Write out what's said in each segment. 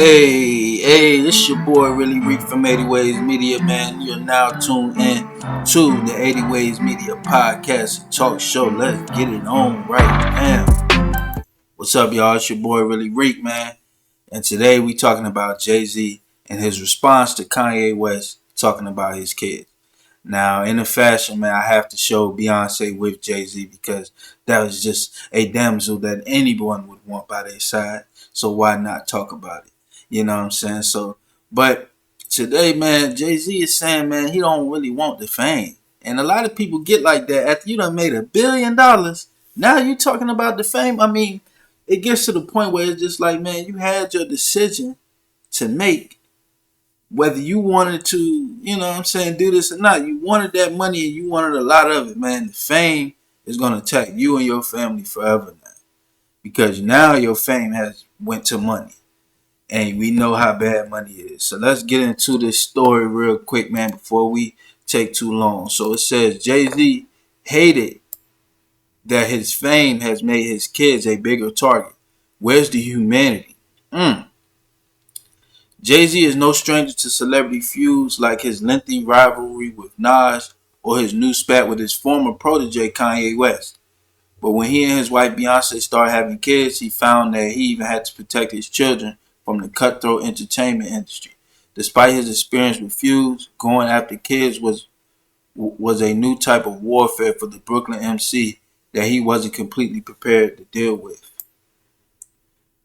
Hey, this your boy Really Reek from 80 Ways Media, man. You're now tuned in to the 80 Ways Media podcast and talk show. Let's get it on right now. What's up, y'all? It's your boy Really Reek, man. And today we talking about Jay-Z and his response to Kanye West talking about his kids. Now, in a fashion, man, I have to show Beyoncé with Jay-Z because that was just a damsel that anyone would want by their side. So why not talk about it? You know what I'm saying? But today, man, Jay-Z is saying, man, he don't really want the fame. And a lot of people get like that after you done made $1 billion. Now you talking about the fame. I mean, it gets to the point where it's just like, man, you had your decision to make whether you wanted to, you know what I'm saying, do this or not. You wanted that money and you wanted a lot of it, man. The fame is going to attack you and your family forever now. Because now your fame has went to money. And we know how bad money is. So let's get into this story real quick, man, before we take too long. So it says Jay-Z hated that his fame has made his kids a bigger target. Where's the humanity? Jay-Z is no stranger to celebrity feuds like his lengthy rivalry with Nas or his new spat with his former protégé Kanye West. But when he and his wife Beyoncé started having kids, he found that he even had to protect his children from the cutthroat entertainment industry. Despite his experience with feuds, going after kids was a new type of warfare for the Brooklyn emcee that he wasn't completely prepared to deal with.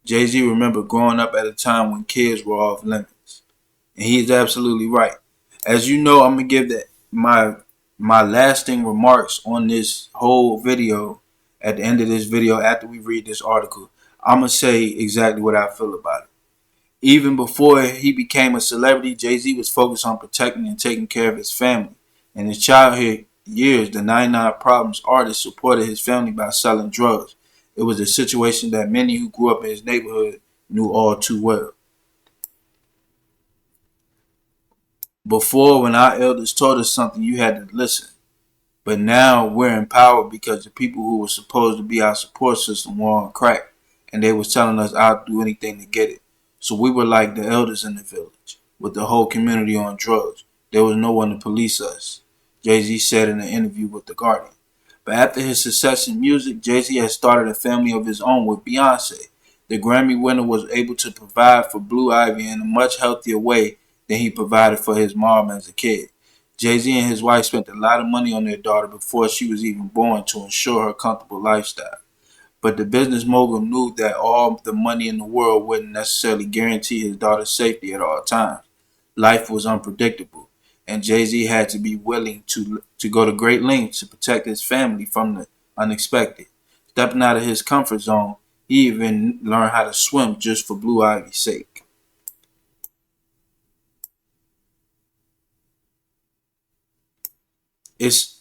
Jay-Z remembered growing up at a time when kids were off limits. And he is absolutely right. As you know, I'm going to give that my lasting remarks on this whole video at the end of this video after we read this article. I'm going to say exactly what I feel about it. Even before he became a celebrity, Jay-Z was focused on protecting and taking care of his family. In his childhood years, the 99 Problems artist supported his family by selling drugs. It was a situation that many who grew up in his neighborhood knew all too well. Before, when our elders told us something, you had to listen. But now we're empowered because the people who were supposed to be our support system were on crack. And they was telling us I'd do anything to get it. So we were like the elders in the village, with the whole community on drugs. There was no one to police us, Jay-Z said in an interview with The Guardian. But after his success in music, Jay-Z has started a family of his own with Beyoncé. The Grammy winner was able to provide for Blue Ivy in a much healthier way than he provided for his mom as a kid. Jay-Z and his wife spent a lot of money on their daughter before she was even born to ensure her comfortable lifestyle. But the business mogul knew that all the money in the world wouldn't necessarily guarantee his daughter's safety at all times. Life was unpredictable, and Jay-Z had to be willing to go to great lengths to protect his family from the unexpected. Stepping out of his comfort zone, he even learned how to swim just for Blue Ivy's sake. It's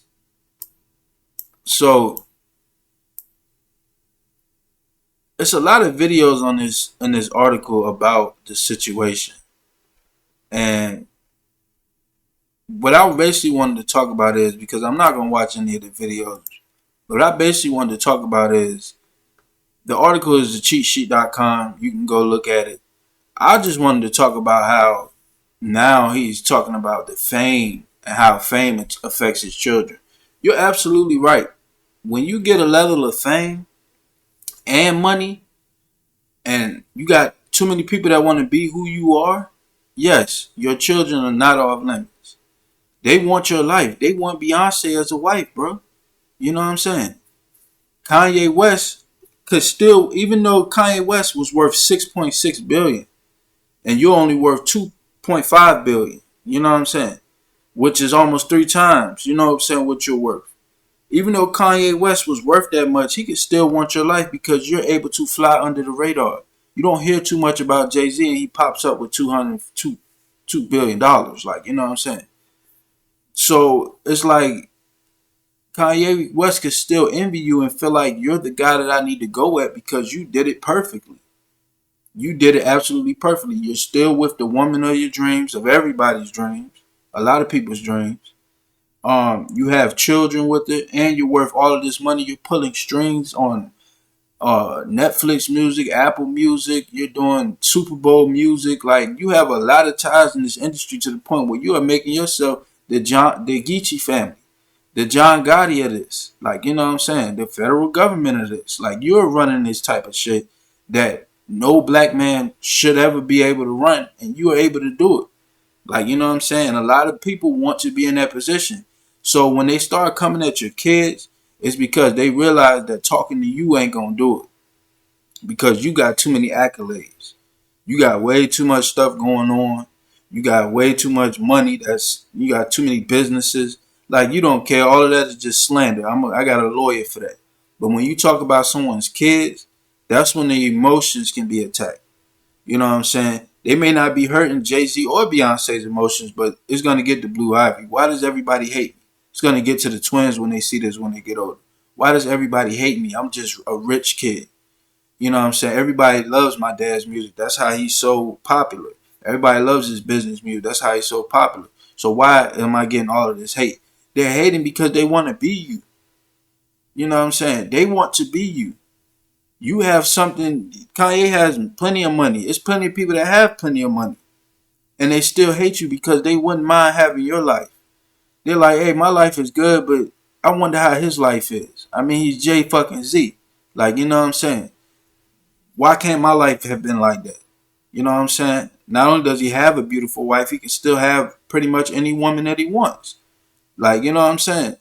so it's a lot of videos on this article about the situation, and what I basically wanted to talk about is, because I'm not gonna watch any of the videos, what I basically wanted to talk about is the article is thecheatsheet.com. You can go look at it. I just wanted to talk about how now he's talking about the fame and how fame affects his children. You're absolutely right. When you get a level of fame and money, and you got too many people that want to be who you are, yes, your children are not off limits. They want your life. They want Beyonce as a wife, bro. You know what I'm saying? Kanye West could still, even though Kanye West was worth 6.6 billion and you're only worth 2.5 billion, you know what I'm saying? Which is almost 3 times, you know what I'm saying, what you're worth. Even though Kanye West was worth that much, he could still want your life because you're able to fly under the radar. You don't hear too much about Jay-Z and he pops up with $2 billion. Like, you know what I'm saying? So it's like Kanye West could still envy you and feel like you're the guy that I need to go at because you did it perfectly. You did it absolutely perfectly. You're still with the woman of your dreams, of everybody's dreams, a lot of people's dreams. You have children with it, and you're worth all of this money. You're pulling strings on Netflix music, Apple Music. You're doing Super Bowl music. Like, you have a lot of ties in this industry to the point where you are making yourself the Geechee family, the John Gotti of this. Like, you know what I'm saying? The federal government of this. Like, you're running this type of shit that no black man should ever be able to run, and you are able to do it. Like, you know what I'm saying? A lot of people want to be in that position. So when they start coming at your kids, it's because they realize that talking to you ain't gonna do it. Because you got too many accolades. You got way too much stuff going on. You got way too much money. You got too many businesses. Like, you don't care. All of that is just slander. I got a lawyer for that. But when you talk about someone's kids, that's when the emotions can be attacked. You know what I'm saying? They may not be hurting Jay-Z or Beyonce's emotions, but it's going to get to Blue Ivy. Why does everybody hate me? It's going to get to the twins when they see this when they get older. Why does everybody hate me? I'm just a rich kid. You know what I'm saying? Everybody loves my dad's music. That's how he's so popular. Everybody loves his business music. That's how he's so popular. So why am I getting all of this hate? They're hating because they want to be you. You know what I'm saying? They want to be you. You have something. Kanye has plenty of money. It's plenty of people that have plenty of money, and they still hate you because they wouldn't mind having your life. They're like, hey, my life is good, but I wonder how his life is. I mean, he's J fucking Z. Like, you know what I'm saying? Why can't my life have been like that? You know what I'm saying? Not only does he have a beautiful wife, he can still have pretty much any woman that he wants. Like, you know what I'm saying?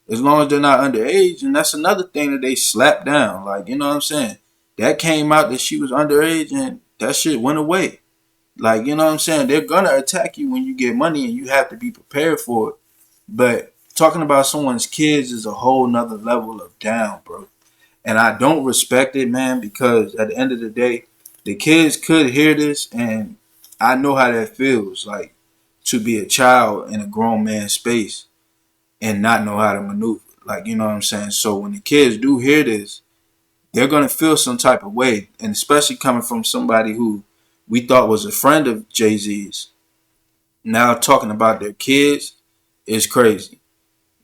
As long as they're not underage, and that's another thing that they slap down. Like, you know what I'm saying? That came out that she was underage, and that shit went away. Like, you know what I'm saying? They're gonna attack you when you get money, and you have to be prepared for it. But talking about someone's kids is a whole nother level of down, bro. And I don't respect it, man, because at the end of the day, the kids could hear this, and I know how that feels, like, to be a child in a grown man's space and not know how to maneuver. Like, you know what I'm saying? So when the kids do hear this, they're going to feel some type of way. And especially coming from somebody who we thought was a friend of Jay-Z's, now talking about their kids is crazy.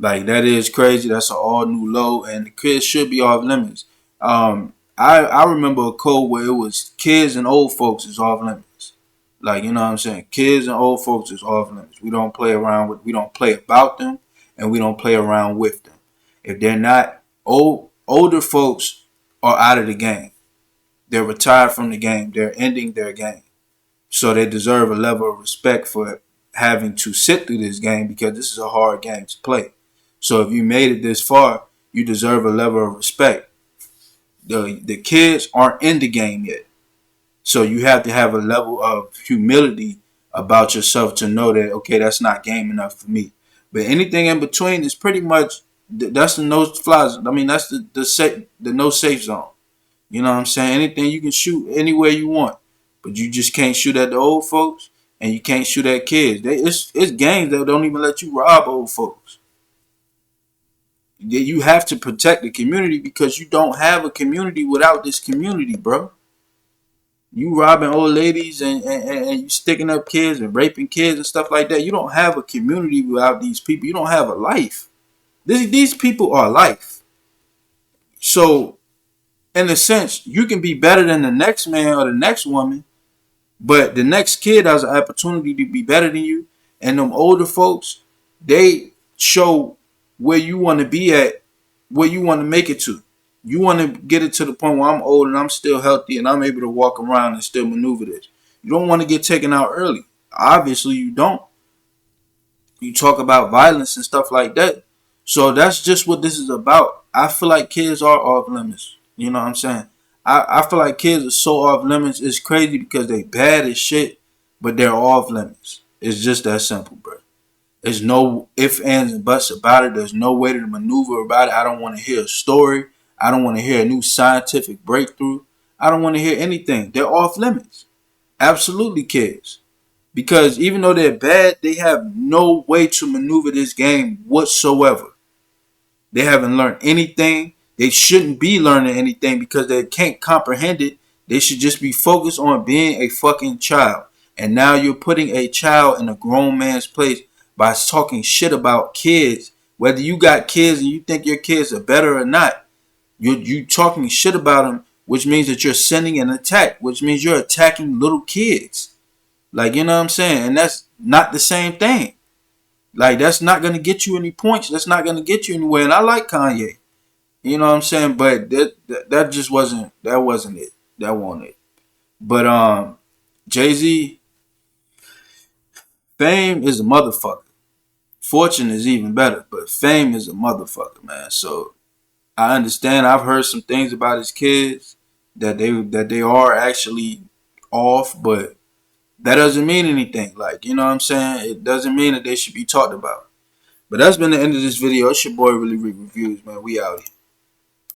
Like, that is crazy. That's an all new low, and the kids should be off limits. I remember a code where it was kids and old folks is off limits. Like, you know what I'm saying? Kids and old folks is off limits. We don't play around with. We don't play about them, and we don't play around with them. If they're not older folks are out of the game. They're retired from the game. They're ending their game. So they deserve a level of respect for having to sit through this game because this is a hard game to play. So if you made it this far, you deserve a level of respect. The kids aren't in the game yet. So you have to have a level of humility about yourself to know that, okay, that's not game enough for me. But anything in between is pretty much, that's the no flies. I mean, that's the no safe zone. You know what I'm saying? Anything you can shoot anywhere you want, but you just can't shoot at the old folks, and you can't shoot at kids. It's gangs that don't even let you rob old folks. You have to protect the community because you don't have a community without this community, bro. You robbing old ladies and you sticking up kids and raping kids and stuff like that. You don't have a community without these people. You don't have a life. These people are life. So, in a sense, you can be better than the next man or the next woman, but the next kid has an opportunity to be better than you. And them older folks, they show where you want to be at, where you want to make it to. You want to get it to the point where I'm old and I'm still healthy and I'm able to walk around and still maneuver this. You don't want to get taken out early. Obviously, you don't. You talk about violence and stuff like that. So that's just what this is about. I feel like kids are off limits. You know what I'm saying? I feel like kids are so off limits. It's crazy because they bad as shit, but they're off limits. It's just that simple, bro. There's no ifs, ands, and buts about it. There's no way to maneuver about it. I don't want to hear a story. I don't want to hear a new scientific breakthrough. I don't want to hear anything. They're off limits. Absolutely, kids. Because even though they're bad, they have no way to maneuver this game whatsoever. They haven't learned anything. They shouldn't be learning anything because they can't comprehend it. They should just be focused on being a fucking child. And now you're putting a child in a grown man's place by talking shit about kids. Whether you got kids and you think your kids are better or not, You talking shit about him, which means that you're sending an attack, which means you're attacking little kids. Like, you know what I'm saying? And that's not the same thing. Like, that's not gonna get you any points. That's not gonna get you anywhere. And I like Kanye. You know what I'm saying? But that just wasn't it. That wasn't it. But Jay-Z, fame is a motherfucker. Fortune is even better, but fame is a motherfucker, man. So I understand. I've heard some things about his kids that they are actually off, but that doesn't mean anything. Like, you know what I'm saying? It doesn't mean that they should be talked about. But that's been the end of this video. It's your boy Really Reviews, man. We out here.